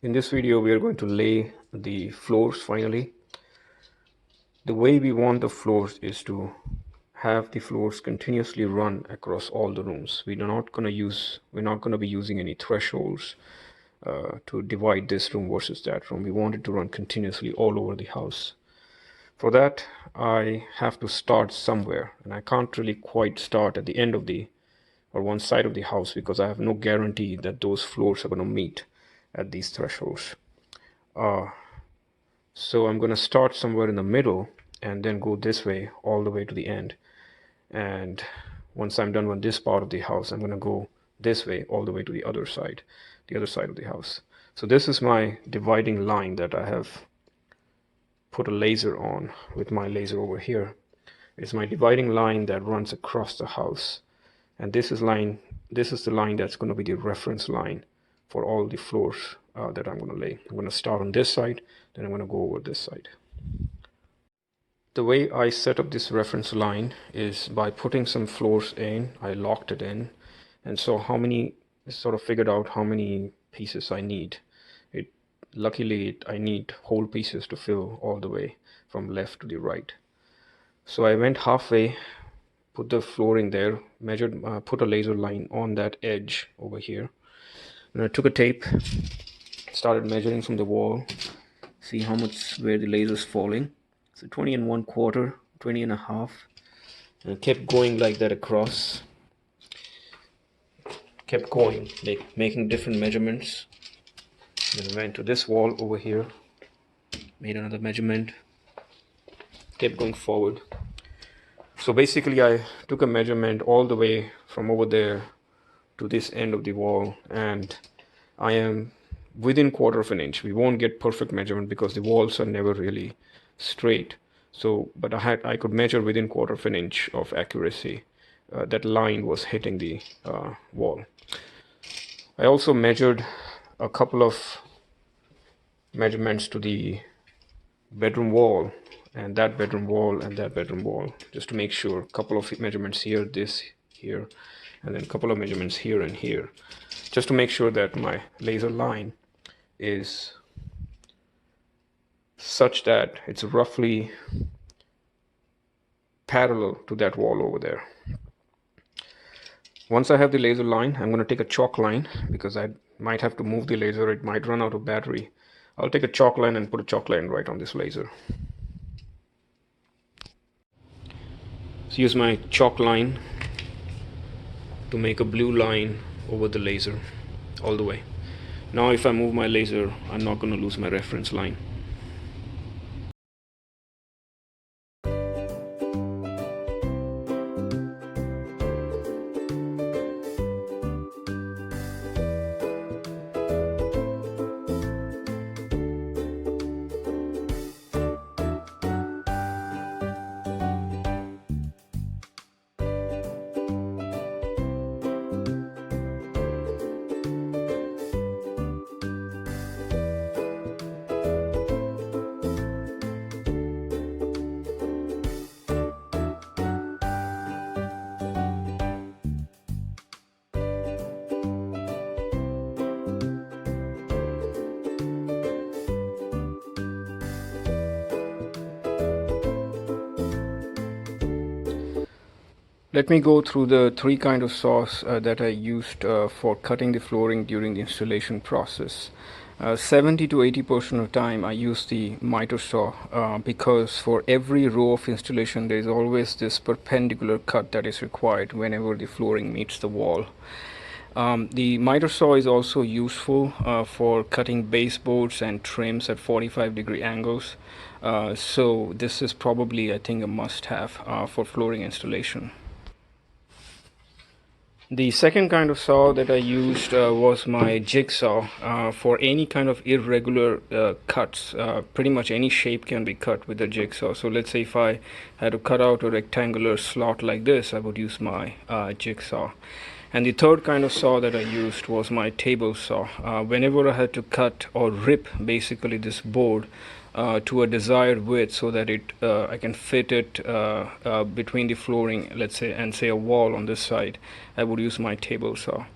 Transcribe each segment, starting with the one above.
In this video, we are going to lay the floors finally. The way we want the floors is to have the floors continuously run across all the rooms. We're not going to be using any thresholds to divide this room versus that room. We want it to run continuously all over the house. For that, I have to start somewhere, and I can't really quite start at the end of or one side of the house because I have no guarantee that those floors are going to meet at these thresholds. So I'm going to start somewhere in the middle and then go this way all the way to the end. And once I'm done with this part of the house, I'm going to go this way all the way to the other side of the house. So this is my dividing line that I have put a laser on with my laser over here. It's my dividing line that runs across the house. And this is the line that's going to be the reference line for all the floors that I'm going to lay. I'm going to start on this side, then I'm going to go over this side. The way I set up this reference line is by putting some floors in. I locked it in, and so sort of figured out how many pieces I need. Luckily, I need whole pieces to fill all the way from left to the right. So I went halfway, put the flooring there, measured, put a laser line on that edge over here. And I took a tape, started measuring from the wall, see how much where the laser is falling. So 20 and 1/4, 20 and a half, and I kept going like that across. Kept going, like making different measurements. Then I went to this wall over here, made another measurement, kept going forward. So basically I took a measurement all the way from over there to this end of the wall, and I am within 1/4 of an inch. We won't get perfect measurement because the walls are never really straight. So, but I could measure within 1/4 of an inch of accuracy. That line was hitting the wall. I also measured a couple of measurements to the bedroom wall and that bedroom wall and that bedroom wall, just to make sure. A couple of measurements here, this here, and then a couple of measurements here and here, just to make sure that my laser line is such that it's roughly parallel to that wall over there. Once I have the laser line, I'm going to take a chalk line because I might have to move the laser. It might run out of battery. I'll take a chalk line and put a chalk line right on this laser. So use my chalk line to make a blue line over the laser all the way. Now if I move my laser, I'm not going to lose my reference line. Let me go through the 3 kind of saws that I used for cutting the flooring during the installation process. 70 to 80% of the time I use the miter saw because for every row of installation there is always this perpendicular cut that is required whenever the flooring meets the wall. The miter saw is also useful for cutting baseboards and trims at 45-degree angles. So this is probably, I think, a must-have for flooring installation. The second kind of saw that I used was my jigsaw for any kind of irregular cuts. Pretty much any shape can be cut with a jigsaw. So let's say if I had to cut out a rectangular slot like this, I would use my jigsaw. And the third kind of saw that I used was my table saw. Whenever I had to cut or rip basically this board to a desired width so that I can fit it between the flooring, let's say, and say a wall on this side, I would use my table saw.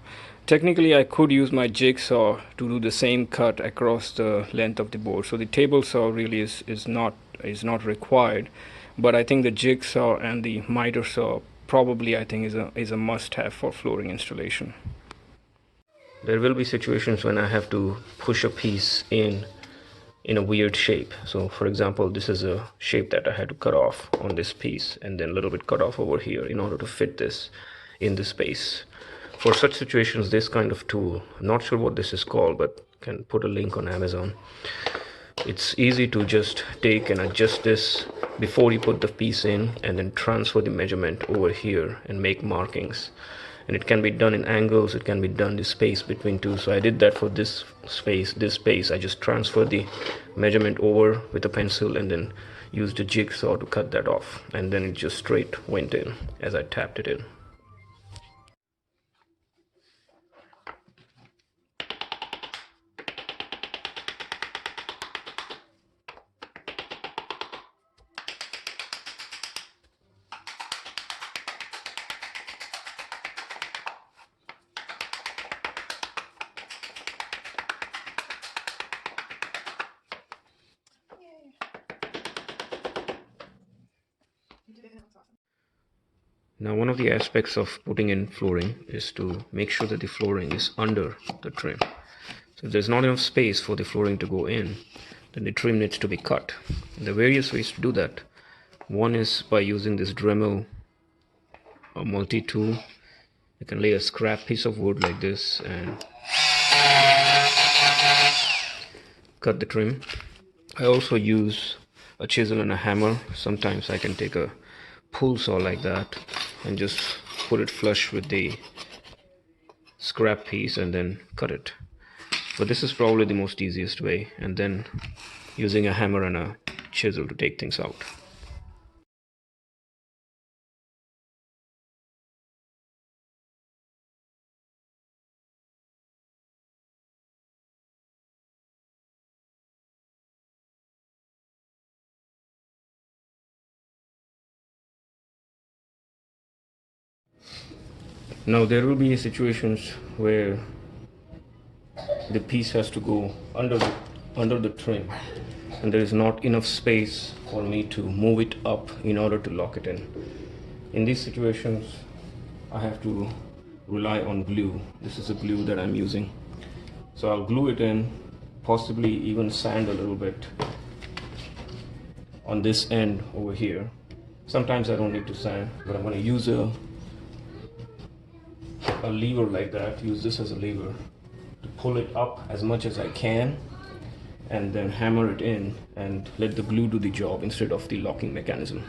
Technically, I could use my jigsaw to do the same cut across the length of the board. So the table saw really is not required, but I think the jigsaw and the miter saw probably I think is a must-have for flooring installation. There will be situations when I have to push a piece in a weird shape. So for example, this is a shape that I had to cut off on this piece and then a little bit cut off over here in order to fit this in the space. For such situations, this kind of tool, I'm not sure what this is called, but can put a link on Amazon. It's easy to just take and adjust this before you put the piece in and then transfer the measurement over here and make markings. And it can be done in angles, it can be done the space between two. So I did that for this space. I just transferred the measurement over with a pencil and then used a jigsaw to cut that off. And then it just straight went in as I tapped it in. Now, one of the aspects of putting in flooring is to make sure that the flooring is under the trim. So if there's not enough space for the flooring to go in, then the trim needs to be cut. And there are various ways to do that. One is by using this Dremel multi-tool. You can lay a scrap piece of wood like this and cut the trim. I also use a chisel and a hammer. Sometimes I can take a pull saw like that and just put it flush with the scrap piece and then cut it. But this is probably the most easiest way, and then using a hammer and a chisel to take things out. Now there will be situations where the piece has to go under the trim and there is not enough space for me to move it up in order to lock it in. In these situations, I have to rely on glue. This is a glue that I'm using. So I'll glue it in, possibly even sand a little bit on this end over here. Sometimes I don't need to sand, but I'm going to use a lever like that, use this as a lever to pull it up as much as I can and then hammer it in and let the glue do the job instead of the locking mechanism.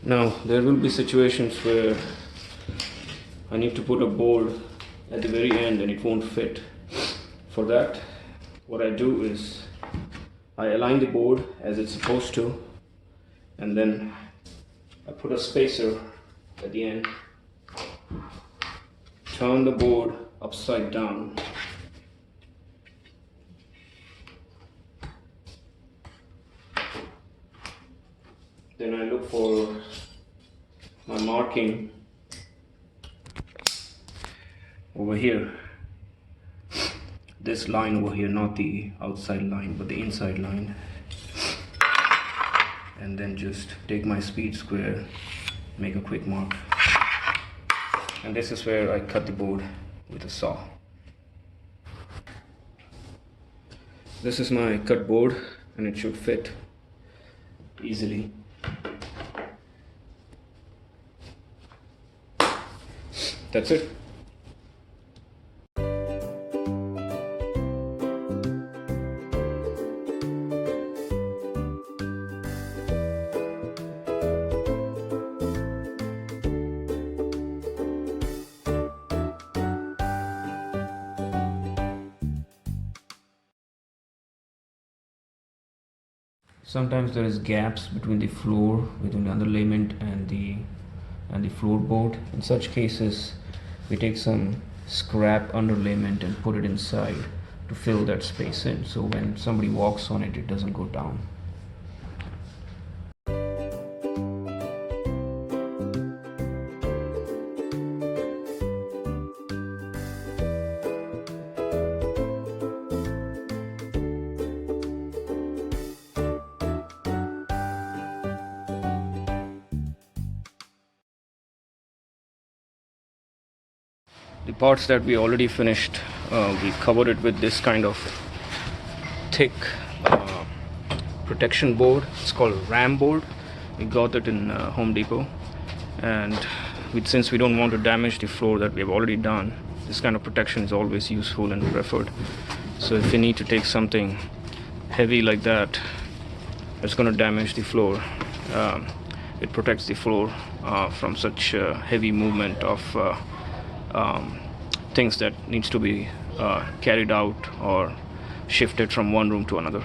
Now, there will be situations where I need to put a board at the very end and it won't fit. For that, what I do is I align the board as it's supposed to, and then I put a spacer at the end, turn the board upside down, then I look for my marking over here, this line over here, not the outside line but the inside line, and then just take my speed square, make a quick mark, and this is where I cut the board with a saw. This is my cut board and it should fit easily. That's it. Sometimes there is gaps between the floor, between the underlayment and the floorboard. In such cases, we take some scrap underlayment and put it inside to fill that space in, so when somebody walks on it, it doesn't go down. The parts that we already finished, we covered it with this kind of thick protection board. It's called ram board. We got it in Home Depot, and since we don't want to damage the floor that we have already done, this kind of protection is always useful and preferred. So if we need to take something heavy like that, it's going to damage the floor. It protects the floor from such heavy movement of things that needs to be carried out or shifted from one room to another.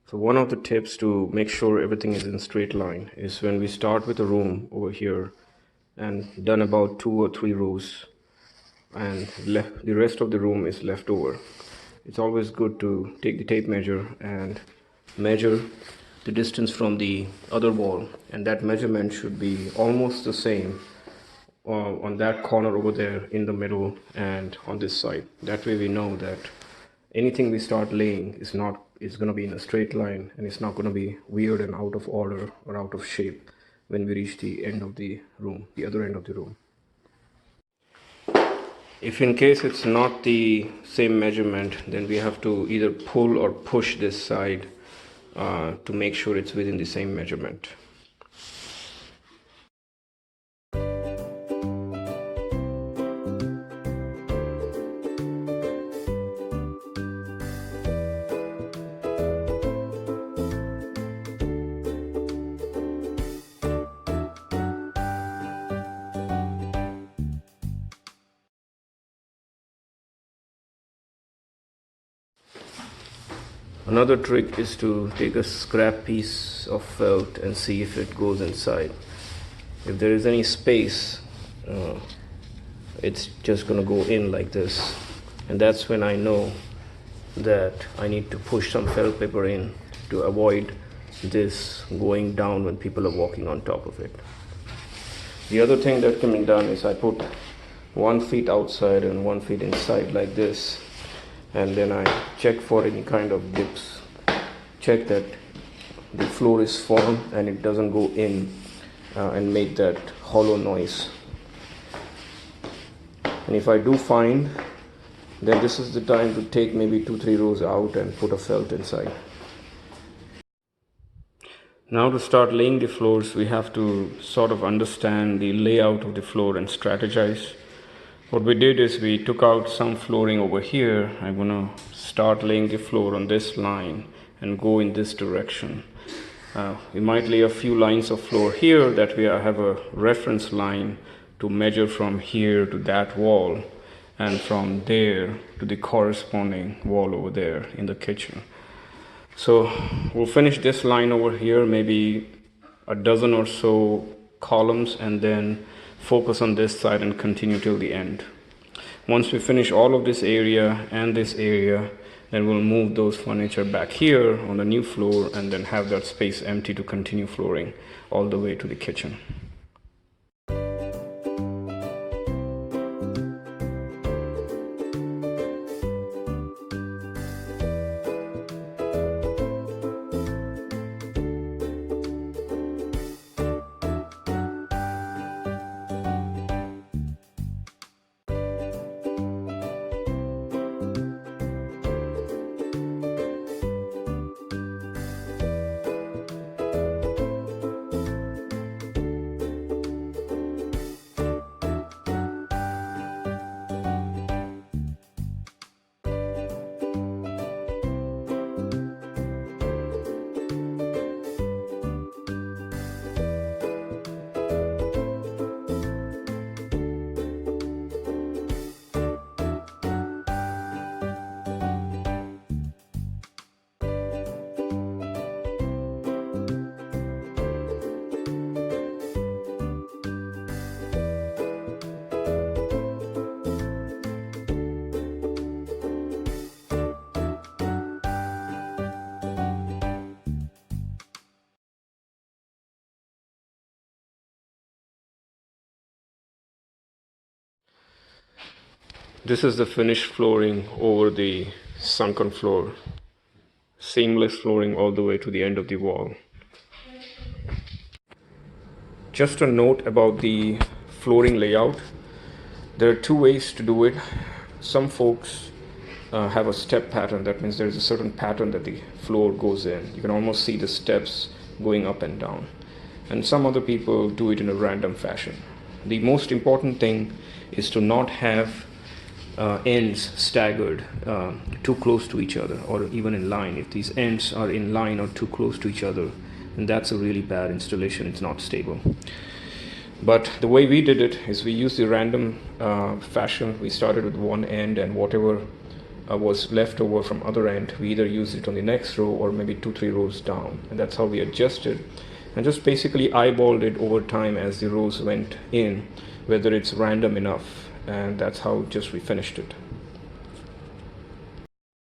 So one of the tips to make sure everything is in straight line is when we start with a room over here and done about 2 or 3 rows and the rest of the room is left over, it's always good to take the tape measure and measure the distance from the other wall, and that measurement should be almost the same on that corner over there, in the middle, and on this side. That way we know that anything we start laying is going to be in a straight line, and it's not going to be weird and out of order or out of shape when we reach the end of the room, the other end of the room. If in case it's not the same measurement, then we have to either pull or push this side to make sure it's within the same measurement. Another trick is to take a scrap piece of felt and see if it goes inside. If there is any space, it's just going to go in like this, and that's when I know that I need to push some felt paper in to avoid this going down when people are walking on top of it. The other thing that can be done is I put 1 foot outside and 1 foot inside like this, and then I check for any kind of dips, check that the floor is firm and it doesn't go in and make that hollow noise. And if I do find, then this is the time to take maybe 2-3 rows out and put a felt inside. Now to start laying the floors, we have to sort of understand the layout of the floor and strategize. What we did is we took out some flooring over here. I'm going to start laying the floor on this line and go in this direction. We might lay a few lines of floor here, that way I have a reference line to measure from here to that wall, and from there to the corresponding wall over there in the kitchen. So we'll finish this line over here, maybe a dozen or so columns, and then focus on this side and continue till the end. Once we finish all of this area and this area, then we'll move those furniture back here on the new floor, and then have that space empty to continue flooring all the way to the kitchen. This is the finished flooring over the sunken floor. Seamless flooring all the way to the end of the wall. Just a note about the flooring layout. There are two ways to do it. Some folks have a step pattern. That means there is a certain pattern that the floor goes in. You can almost see the steps going up and down. And some other people do it in a random fashion. The most important thing is to not have ends staggered too close to each other, or even in line. If these ends are in line or too close to each other, then that's a really bad installation. It's not stable. But the way we did it is we used the random fashion. We started with one end, and whatever was left over from other end, we either used it on the next row or maybe 2-3 rows down, and that's how we adjusted, and just basically eyeballed it over time as the rows went in, whether it's random enough. And that's how just we finished it.